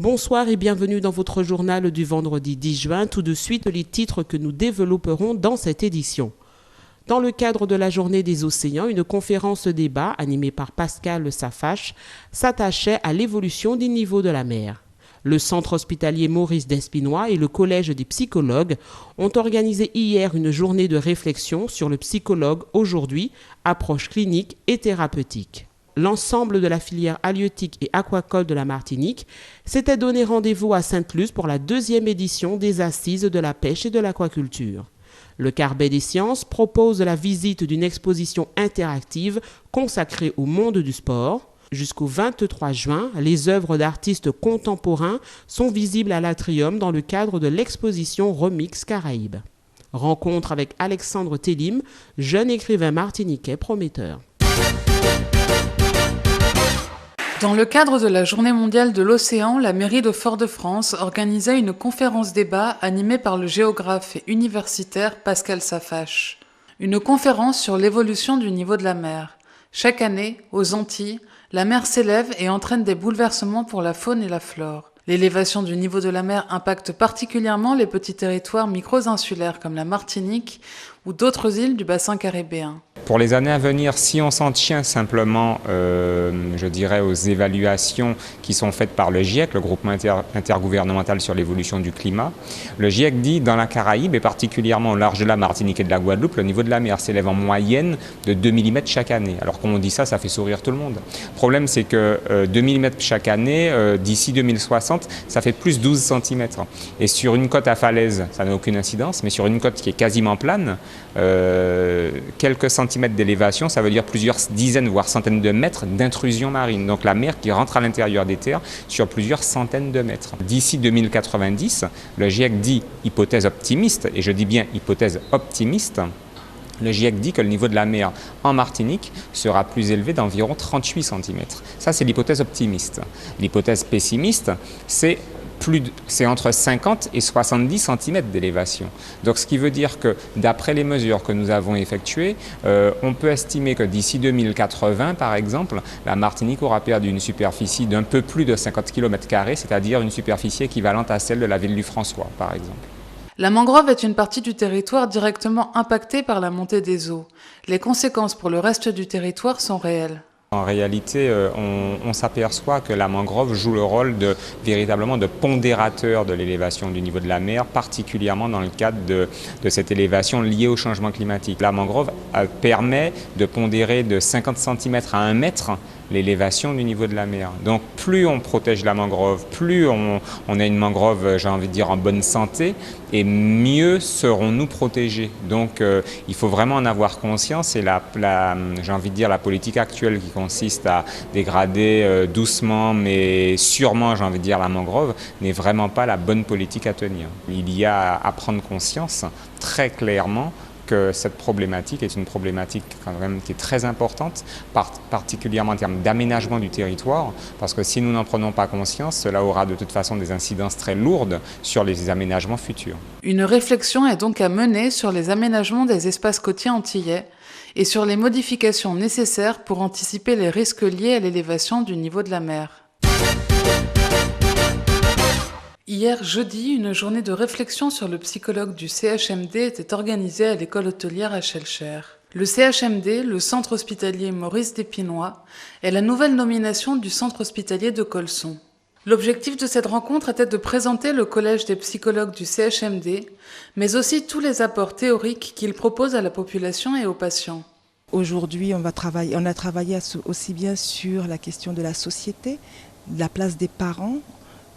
Bonsoir et bienvenue dans votre journal du vendredi 10 juin. Tout de suite, les titres que nous développerons dans cette édition. Dans le cadre de la Journée des océans, une conférence débat animée par Pascal Safache s'attachait à l'évolution du niveau de la mer. Le centre hospitalier Maurice Despinois et le Collège des psychologues ont organisé hier une journée de réflexion sur le psychologue aujourd'hui, approche clinique et thérapeutique. L'ensemble de la filière halieutique et aquacole de la Martinique s'était donné rendez-vous à Sainte-Luce pour la 2e édition des Assises de la pêche et de l'aquaculture. Le Carbet des sciences propose la visite d'une exposition interactive consacrée au monde du sport. Jusqu'au 23 juin, les œuvres d'artistes contemporains sont visibles à l'Atrium dans le cadre de l'exposition Remix Caraïbes. Rencontre avec Alexandre Télim, jeune écrivain martiniquais prometteur. Dans le cadre de la Journée mondiale de l'océan, la mairie de Fort-de-France organisait une conférence débat animée par le géographe et universitaire Pascal Safache. Une conférence sur l'évolution du niveau de la mer. Chaque année, aux Antilles, la mer s'élève et entraîne des bouleversements pour la faune et la flore. L'élévation du niveau de la mer impacte particulièrement les petits territoires micro-insulaires comme la Martinique ou d'autres îles du bassin caribéen. Pour les années à venir, si on s'en tient simplement, je dirais, aux évaluations qui sont faites par le GIEC, le groupement intergouvernemental sur l'évolution du climat, le GIEC dit dans la Caraïbe et particulièrement au large de la Martinique et de la Guadeloupe, le niveau de la mer s'élève en moyenne de 2 mm chaque année. Alors quand on dit ça, ça fait sourire tout le monde. Le problème, c'est que 2 mm chaque année, d'ici 2060, ça fait plus 12 cm. Et sur une côte à falaise, ça n'a aucune incidence, mais sur une côte qui est quasiment plane, quelques centimètres d'élévation, ça veut dire plusieurs dizaines voire centaines de mètres d'intrusion marine. Donc la mer qui rentre à l'intérieur des terres sur plusieurs centaines de mètres. D'ici 2090, le GIEC dit hypothèse optimiste, et je dis bien hypothèse optimiste, le GIEC dit que le niveau de la mer en Martinique sera plus élevé d'environ 38 cm. Ça, c'est l'hypothèse optimiste. L'hypothèse pessimiste, c'est entre 50 et 70 cm d'élévation. Donc ce qui veut dire que d'après les mesures que nous avons effectuées, on peut estimer que d'ici 2080 par exemple, la Martinique aura perdu une superficie d'un peu plus de 50 km², c'est-à-dire une superficie équivalente à celle de la ville du François par exemple. La mangrove est une partie du territoire directement impactée par la montée des eaux. Les conséquences pour le reste du territoire sont réelles. En réalité, on s'aperçoit que la mangrove joue le rôle véritablement de pondérateur de l'élévation du niveau de la mer, particulièrement dans le cadre de cette élévation liée au changement climatique. La mangrove permet de pondérer de 50 cm à 1 mètre l'élévation du niveau de la mer. Donc plus on protège la mangrove, plus on a une mangrove, j'ai envie de dire, en bonne santé, et mieux serons-nous protégés. Donc il faut vraiment en avoir conscience, et j'ai envie de dire la politique actuelle qui consiste à dégrader doucement mais sûrement, j'ai envie de dire, la mangrove, n'est vraiment pas la bonne politique à tenir. Il y a à prendre conscience très clairement que cette problématique est une problématique quand même qui est très importante, particulièrement en termes d'aménagement du territoire, parce que si nous n'en prenons pas conscience, cela aura de toute façon des incidences très lourdes sur les aménagements futurs. Une réflexion est donc à mener sur les aménagements des espaces côtiers antillais et sur les modifications nécessaires pour anticiper les risques liés à l'élévation du niveau de la mer. Hier jeudi, une journée de réflexion sur le psychologue du CHMD était organisée à l'école hôtelière à Schellcher. Le CHMD, le centre hospitalier Maurice Despinois, est la nouvelle nomination du centre hospitalier de Colson. L'objectif de cette rencontre était de présenter le collège des psychologues du CHMD, mais aussi tous les apports théoriques qu'il propose à la population et aux patients. Aujourd'hui, on a travaillé aussi bien sur la question de la société, de la place des parents,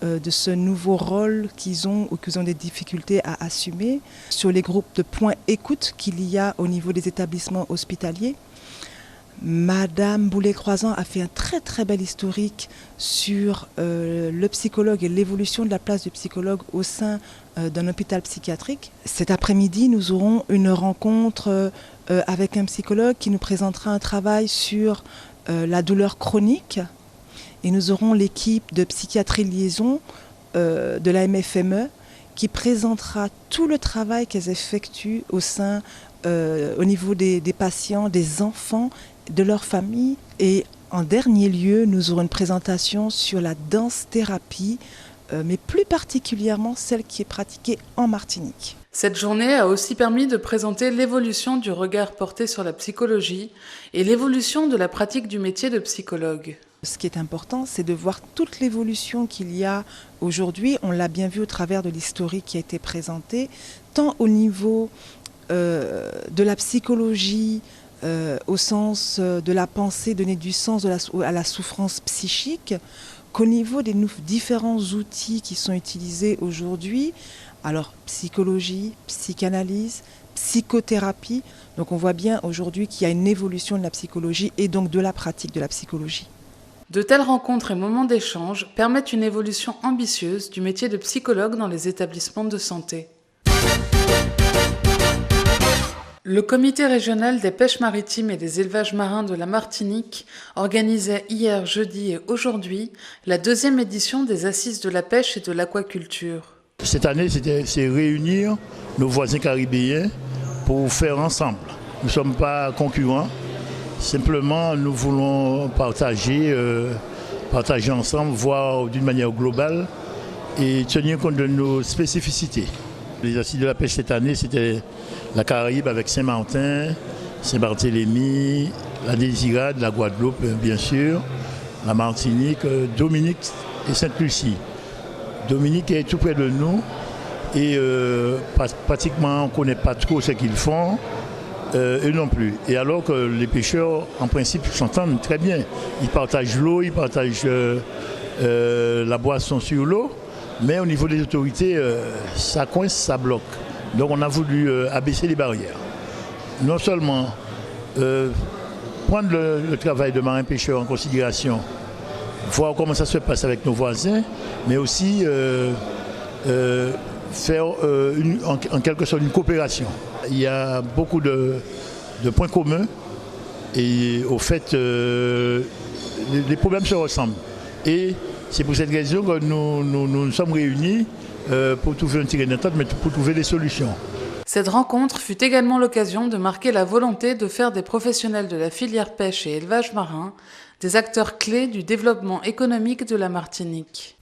de ce nouveau rôle qu'ils ont ou qu'ils ont des difficultés à assumer, sur les groupes de points écoute qu'il y a au niveau des établissements hospitaliers. Madame Boulet-Croizan a fait un très très bel historique sur le psychologue et l'évolution de la place du psychologue au sein d'un hôpital psychiatrique. Cet après-midi, nous aurons une rencontre avec un psychologue qui nous présentera un travail sur la douleur chronique. Et nous aurons l'équipe de psychiatrie liaison de la MFME qui présentera tout le travail qu'elles effectuent au niveau des patients, des enfants, de leur famille. Et en dernier lieu, nous aurons une présentation sur la danse-thérapie mais plus particulièrement celle qui est pratiquée en Martinique. Cette journée a aussi permis de présenter l'évolution du regard porté sur la psychologie et l'évolution de la pratique du métier de psychologue. Ce qui est important, c'est de voir toute l'évolution qu'il y a aujourd'hui. On l'a bien vu au travers de l'historique qui a été présentée, tant au niveau de la psychologie, au sens de la pensée, donner du sens à la souffrance psychique, qu'au niveau des différents outils qui sont utilisés aujourd'hui. Alors, psychologie, psychanalyse, psychothérapie. Donc on voit bien aujourd'hui qu'il y a une évolution de la psychologie et donc de la pratique de la psychologie. De telles rencontres et moments d'échange permettent une évolution ambitieuse du métier de psychologue dans les établissements de santé. Le comité régional des pêches maritimes et des élevages marins de la Martinique organisait hier, jeudi et aujourd'hui la 2e édition des Assises de la pêche et de l'aquaculture. Cette année, c'est réunir nos voisins caribéens pour faire ensemble. Nous ne sommes pas concurrents, simplement nous voulons partager ensemble, voir d'une manière globale et tenir compte de nos spécificités. Les assises de la pêche cette année, c'était la Caraïbe avec Saint-Martin, Saint-Barthélemy, la Désirade, la Guadeloupe bien sûr, la Martinique, Dominique et Sainte-Lucie. Dominique est tout près de nous et pratiquement on ne connaît pas trop ce qu'ils font, eux non plus. Et alors que les pêcheurs, en principe, s'entendent très bien. Ils partagent l'eau, ils partagent la boisson sur l'eau, mais au niveau des autorités, ça coince, ça bloque. Donc on a voulu abaisser les barrières. Non seulement prendre le travail de marin-pêcheur en considération, voir comment ça se passe avec nos voisins, mais aussi faire en quelque sorte une coopération. Il y a beaucoup de points communs et au fait, les problèmes se ressemblent. Et c'est pour cette raison que nous sommes réunis pour trouver un terrain d'entente, mais pour trouver des solutions. Cette rencontre fut également l'occasion de marquer la volonté de faire des professionnels de la filière pêche et élevage marin des acteurs clés du développement économique de la Martinique.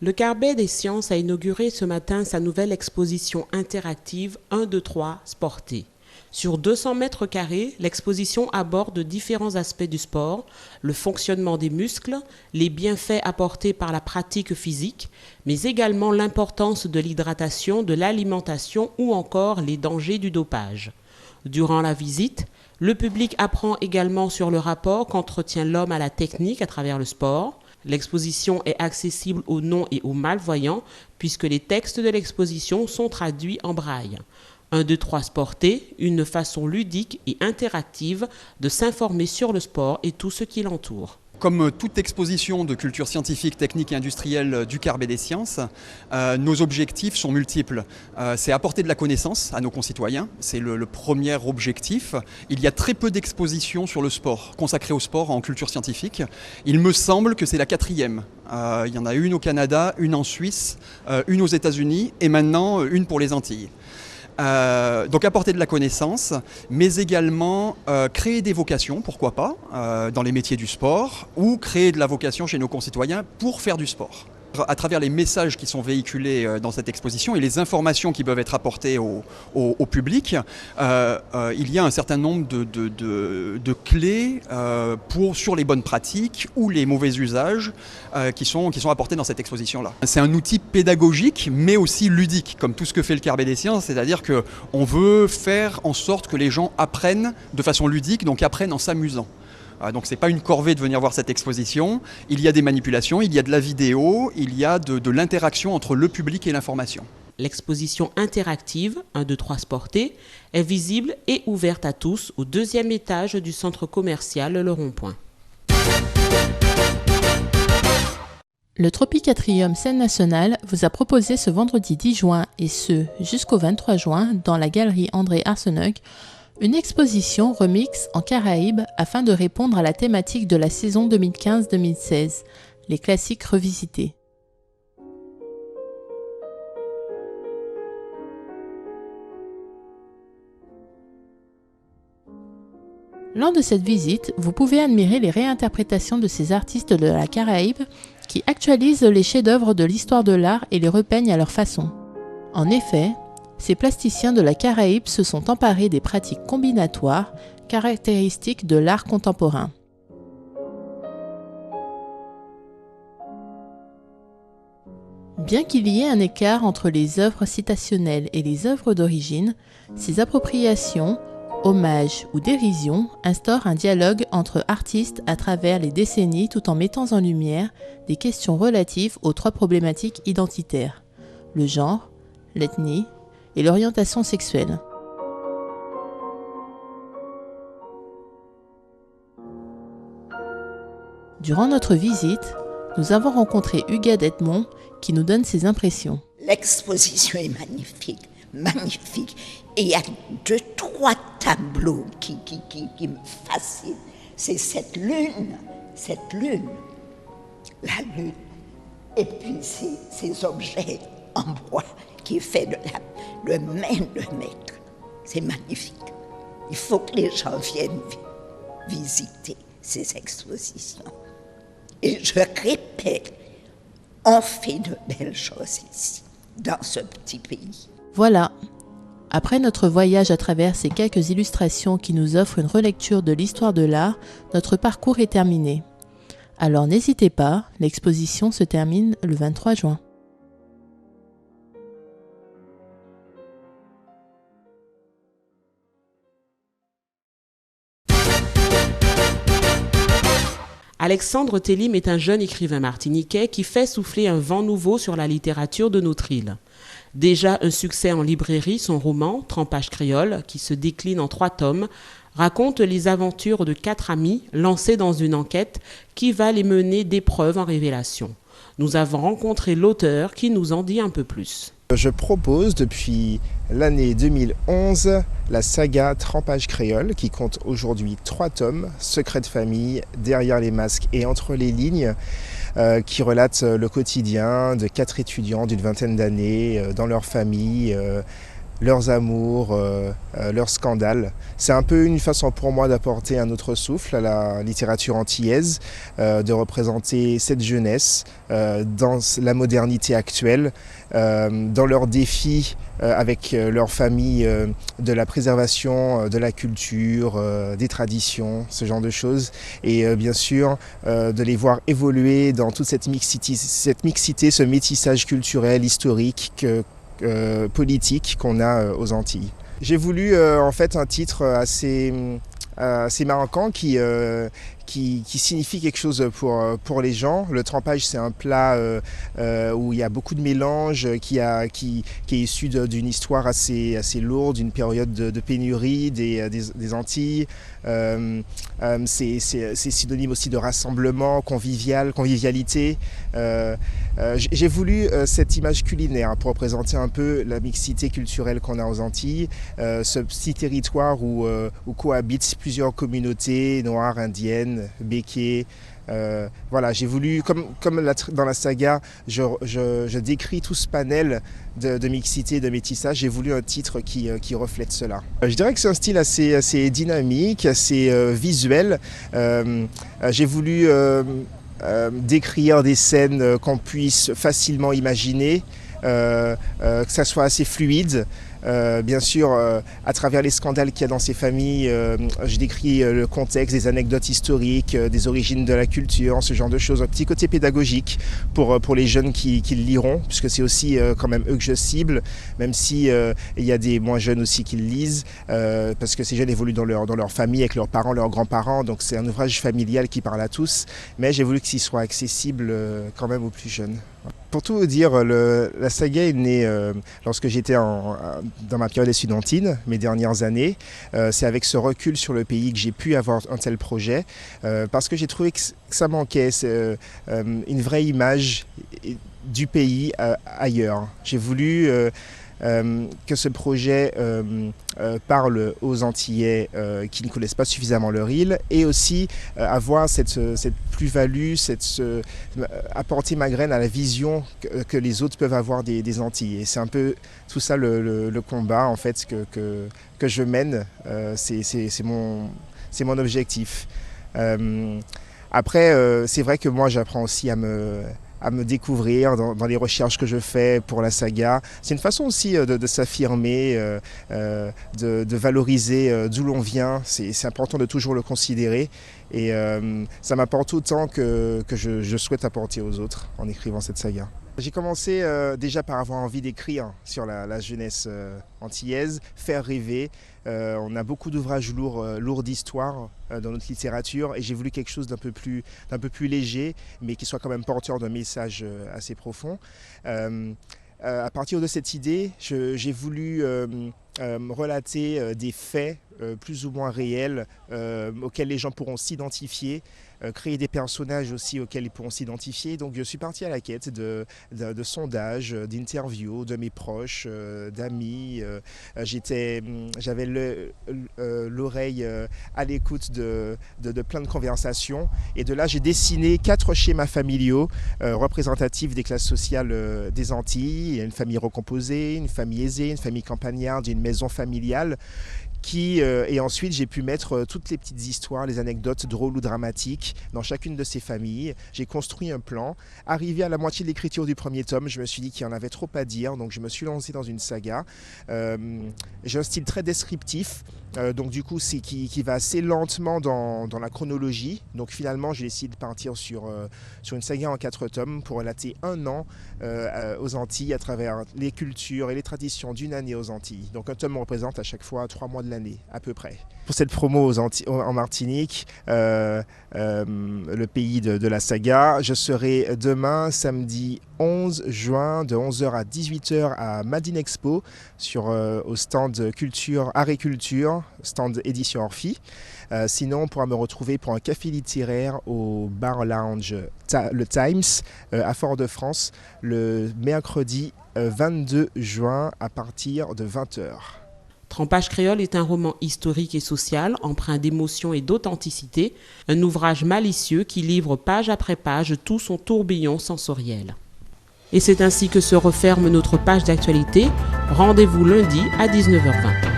Le Carbet des sciences a inauguré ce matin sa nouvelle exposition interactive 1, 2, 3 Sporté. Sur 200 mètres carrés, l'exposition aborde différents aspects du sport, le fonctionnement des muscles, les bienfaits apportés par la pratique physique, mais également l'importance de l'hydratation, de l'alimentation ou encore les dangers du dopage. Durant la visite, le public apprend également sur le rapport qu'entretient l'homme à la technique à travers le sport. L'exposition est accessible aux non- et aux malvoyants puisque les textes de l'exposition sont traduits en braille. 1, 2, 3 Sporté, une façon ludique et interactive de s'informer sur le sport et tout ce qui l'entoure. Comme toute exposition de culture scientifique, technique et industrielle du Carbet des sciences, nos objectifs sont multiples. C'est apporter de la connaissance à nos concitoyens, c'est le premier objectif. Il y a très peu d'expositions sur le sport, consacrées au sport en culture scientifique. Il me semble que c'est la 4e. Il y en a une au Canada, une en Suisse, une aux États-Unis et maintenant une pour les Antilles. Donc apporter de la connaissance, mais également créer des vocations, pourquoi pas, dans les métiers du sport, ou créer de la vocation chez nos concitoyens pour faire du sport. À travers les messages qui sont véhiculés dans cette exposition et les informations qui peuvent être apportées au public, il y a un certain nombre de clés sur les bonnes pratiques ou les mauvais usages qui sont apportés dans cette exposition-là. C'est un outil pédagogique mais aussi ludique, comme tout ce que fait le Carbet des sciences, c'est-à-dire qu'on veut faire en sorte que les gens apprennent de façon ludique, donc apprennent en s'amusant. Donc c'est pas une corvée de venir voir cette exposition, il y a des manipulations, il y a de la vidéo, il y a de l'interaction entre le public et l'information. L'exposition interactive 1, 2, 3 Sporté est visible et ouverte à tous au 2e étage du centre commercial Le Rond-Point. Le Tropicatrium Scène Nationale vous a proposé ce vendredi 10 juin et ce jusqu'au 23 juin dans la galerie André Arseneuk une exposition remix en Caraïbes afin de répondre à la thématique de la saison 2015-2016, les classiques revisités. Lors de cette visite, vous pouvez admirer les réinterprétations de ces artistes de la Caraïbe qui actualisent les chefs-d'œuvre de l'histoire de l'art et les repeignent à leur façon. En effet, ces plasticiens de la Caraïbe se sont emparés des pratiques combinatoires caractéristiques de l'art contemporain. Bien qu'il y ait un écart entre les œuvres citationnelles et les œuvres d'origine, ces appropriations, hommages ou dérisions instaurent un dialogue entre artistes à travers les décennies tout en mettant en lumière des questions relatives aux trois problématiques identitaires, le genre, l'ethnie et l'orientation sexuelle. Durant notre visite, nous avons rencontré Huguette Edmond qui nous donne ses impressions. L'exposition est magnifique, magnifique. Et il y a 2-3 tableaux qui me fascinent. C'est cette lune, la lune. Et puis ces objets en bois qui est fait de main de maître. C'est magnifique. Il faut que les gens viennent visiter ces expositions. Et je répète, on fait de belles choses ici, dans ce petit pays. Voilà. Après notre voyage à travers ces quelques illustrations qui nous offrent une relecture de l'histoire de l'art, notre parcours est terminé. Alors n'hésitez pas, l'exposition se termine le 23 juin. Alexandre Télim est un jeune écrivain martiniquais qui fait souffler un vent nouveau sur la littérature de notre île. Déjà un succès en librairie, son roman « Trempage créole », qui se décline en 3 tomes, raconte les aventures de 4 amis lancés dans une enquête qui va les mener d'épreuve en révélation. Nous avons rencontré l'auteur qui nous en dit un peu plus. Je propose depuis l'année 2011 la saga Trempage créole qui compte aujourd'hui 3 tomes, Secret de famille, Derrière les masques et Entre les lignes, qui relate le quotidien de 4 étudiants d'une vingtaine d'années dans leur famille, leurs amours, leurs scandales. C'est un peu une façon pour moi d'apporter un autre souffle à la littérature antillaise, de représenter cette jeunesse dans la modernité actuelle, dans leurs défis avec leur famille, de la préservation de la culture, des traditions, ce genre de choses. Et bien sûr, de les voir évoluer dans toute cette mixité, ce métissage culturel, historique, politique qu'on a aux Antilles. J'ai voulu en fait un titre assez marquant qui signifie quelque chose pour les gens. Le trempage, c'est un plat où il y a beaucoup de mélange, qui est issu d'une histoire assez lourde, d'une période de pénurie des Antilles. C'est synonyme aussi de rassemblement, convivialité. J'ai voulu cette image culinaire pour représenter un peu la mixité culturelle qu'on a aux Antilles, ce petit territoire où cohabitent plusieurs communautés noires, indiennes, békés. Voilà, j'ai voulu, comme dans la saga, je décris tout ce panel de mixité, de métissage. J'ai voulu un titre qui reflète cela. Je dirais que c'est un style assez dynamique, assez visuel. J'ai voulu décrire des scènes qu'on puisse facilement imaginer, que ça soit assez fluide. Bien sûr, à travers les scandales qu'il y a dans ces familles, je décris le contexte, des anecdotes historiques, des origines de la culture, ce genre de choses. Un petit côté pédagogique pour les jeunes qui le liront, puisque c'est aussi quand même eux que je cible, même si il y a des moins jeunes aussi qui le lisent, parce que ces jeunes évoluent dans leur famille, avec leurs parents, leurs grands-parents, donc c'est un ouvrage familial qui parle à tous, mais j'ai voulu qu'il soit accessible quand même aux plus jeunes. Pour tout vous dire, la saga est née lorsque j'étais dans ma période estudiantine, mes dernières années. C'est avec ce recul sur le pays que j'ai pu avoir un tel projet, parce que j'ai trouvé que ça manquait, une vraie image du pays ailleurs. J'ai voulu que ce projet parle aux Antillais qui ne connaissent pas suffisamment leur île, et aussi avoir cette plus-value, apporter ma graine à la vision que les autres peuvent avoir des Antilles. Et c'est un peu tout ça le combat en fait que je mène. C'est mon objectif. Après, c'est vrai que moi, j'apprends aussi à me découvrir dans les recherches que je fais pour la saga. C'est une façon aussi de s'affirmer, de valoriser d'où l'on vient. C'est important de toujours le considérer et ça m'apporte autant que je souhaite apporter aux autres en écrivant cette saga. J'ai commencé déjà par avoir envie d'écrire sur la jeunesse antillaise, faire rêver. On a beaucoup d'ouvrages lourds d'histoire dans notre littérature et j'ai voulu quelque chose d'un peu plus léger, mais qui soit quand même porteur d'un message assez profond. À partir de cette idée, j'ai voulu relater des faits plus ou moins réels auxquels les gens pourront s'identifier, créer des personnages aussi auxquels ils pourront s'identifier. Donc je suis parti à la quête de sondages, d'interviews de mes proches, d'amis. J'avais l'oreille à l'écoute de plein de conversations. Et de là, j'ai dessiné 4 schémas familiaux représentatifs des classes sociales des Antilles. Il y a une famille recomposée, une famille aisée, une famille campagnarde, une maison familiale. Et ensuite j'ai pu mettre toutes les petites histoires, les anecdotes drôles ou dramatiques dans chacune de ces familles. J'ai construit un plan. Arrivé à la moitié de l'écriture du premier tome, je me suis dit qu'il y en avait trop à dire, donc je me suis lancé dans une saga. J'ai un style très descriptif, donc du coup qui va assez lentement dans la chronologie. Donc finalement j'ai décidé de partir sur une saga en 4 tomes pour relater un an aux Antilles à travers les cultures et les traditions d'une année aux Antilles. Donc un tome représente à chaque fois 3 mois de l'année à peu près. Pour cette promo en Martinique, le pays de la saga, je serai demain samedi 11 juin de 11h à 18h à Madine Expo au stand culture, art et culture, stand édition Orphi. Sinon, on pourra me retrouver pour un café littéraire au bar lounge le Times à Fort-de-France le mercredi 22 juin à partir de 20h. Trempage créole est un roman historique et social, empreint d'émotion et d'authenticité, un ouvrage malicieux qui livre page après page tout son tourbillon sensoriel. Et c'est ainsi que se referme notre page d'actualité. Rendez-vous lundi à 19h20.